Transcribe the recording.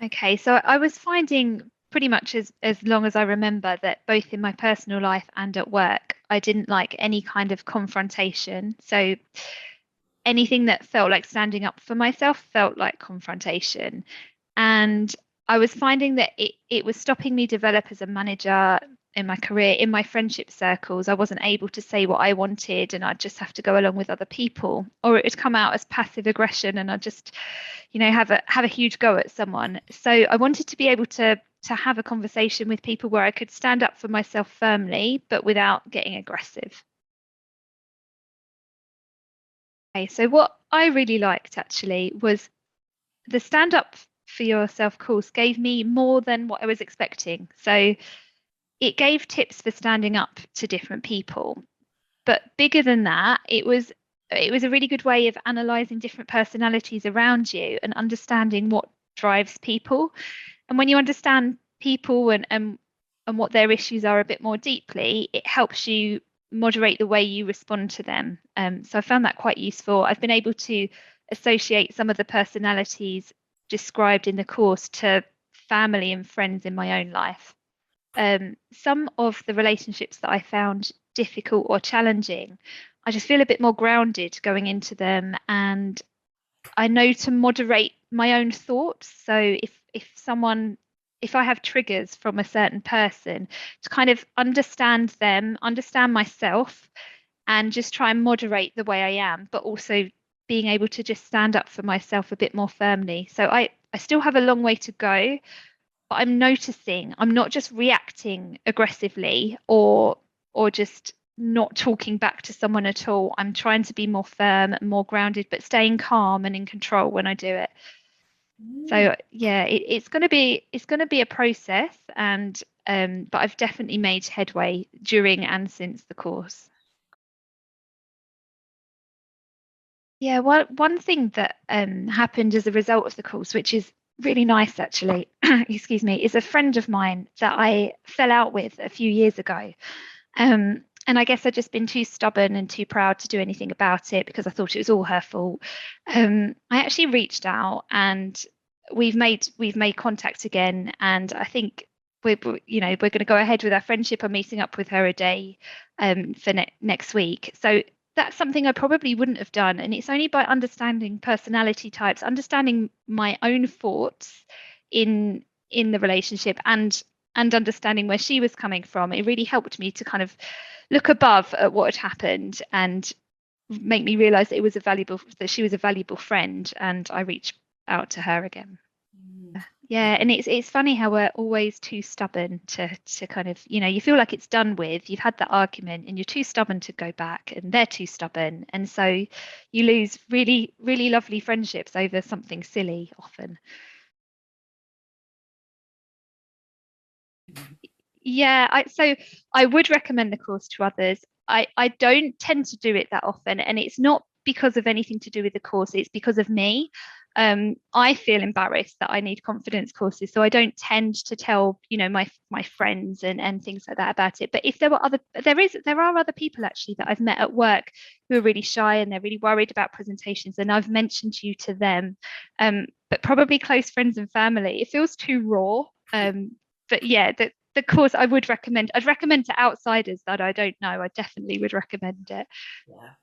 Okay, so I was finding pretty much as long as I remember that both in my personal life and at work, I didn't like any kind of confrontation. So anything that felt like standing up for myself felt like confrontation. And I was finding that it was stopping me develop as a manager in my career, in my friendship circles. I wasn't able to say what I wanted, and I'd just have to go along with other people, or it would come out as passive aggression, and I'd just, have a huge go at someone. So I wanted to be able to have a conversation with people where I could stand up for myself firmly, but without getting aggressive. Okay, so what I really liked actually was the stand up for yourself course gave me more than what I was expecting. So it gave tips for standing up to different people. But bigger than that, it was a really good way of analyzing different personalities around you and understanding what drives people. And when you understand people and what their issues are a bit more deeply, it helps you moderate the way you respond to them. So I found that quite useful. I've been able to associate some of the personalities described in the course to family and friends in my own life. Some of the relationships that I found difficult or challenging, I just feel a bit more grounded going into them, and I know to moderate my own thoughts. So if I have triggers from a certain person, to kind of understand them, understand myself, and just try and moderate the way I am, but also being able to just stand up for myself a bit more firmly. So I still have a long way to go, but I'm noticing I'm not just reacting aggressively or just not talking back to someone at all. I'm trying to be more firm and more grounded, but staying calm and in control when I do it. Mm. So yeah, it's going to be a process, and but I've definitely made headway during and since the course. Yeah, well, one thing that happened as a result of the course, which is really nice actually, excuse me, is a friend of mine that I fell out with a few years ago. And I guess I'd just been too stubborn and too proud to do anything about it because I thought it was all her fault. I actually reached out, and we've made contact again, and I think we're going to go ahead with our friendship. I'm meeting up with her a day for next week. So that's something I probably wouldn't have done. And it's only by understanding personality types, understanding my own thoughts in the relationship, and understanding where she was coming from. It really helped me to kind of look above at what had happened and make me realize that that she was a valuable friend, and I reached out to her again. Mm. Yeah, and it's funny how we're always too stubborn to kind of, you feel like it's done with, you've had that argument and you're too stubborn to go back, and they're too stubborn. And so you lose really, really lovely friendships over something silly often. Yeah, so I would recommend the course to others. I don't tend to do it that often, and it's not because of anything to do with the course, it's because of me. I feel embarrassed that I need confidence courses, so I don't tend to tell, my friends and things like that about it. But if there are other people actually that I've met at work who are really shy and they're really worried about presentations, and I've mentioned you to them. But probably close friends and family, it feels too raw. But yeah, the course I would recommend. I'd recommend to outsiders that I don't know. I definitely would recommend it. Yeah.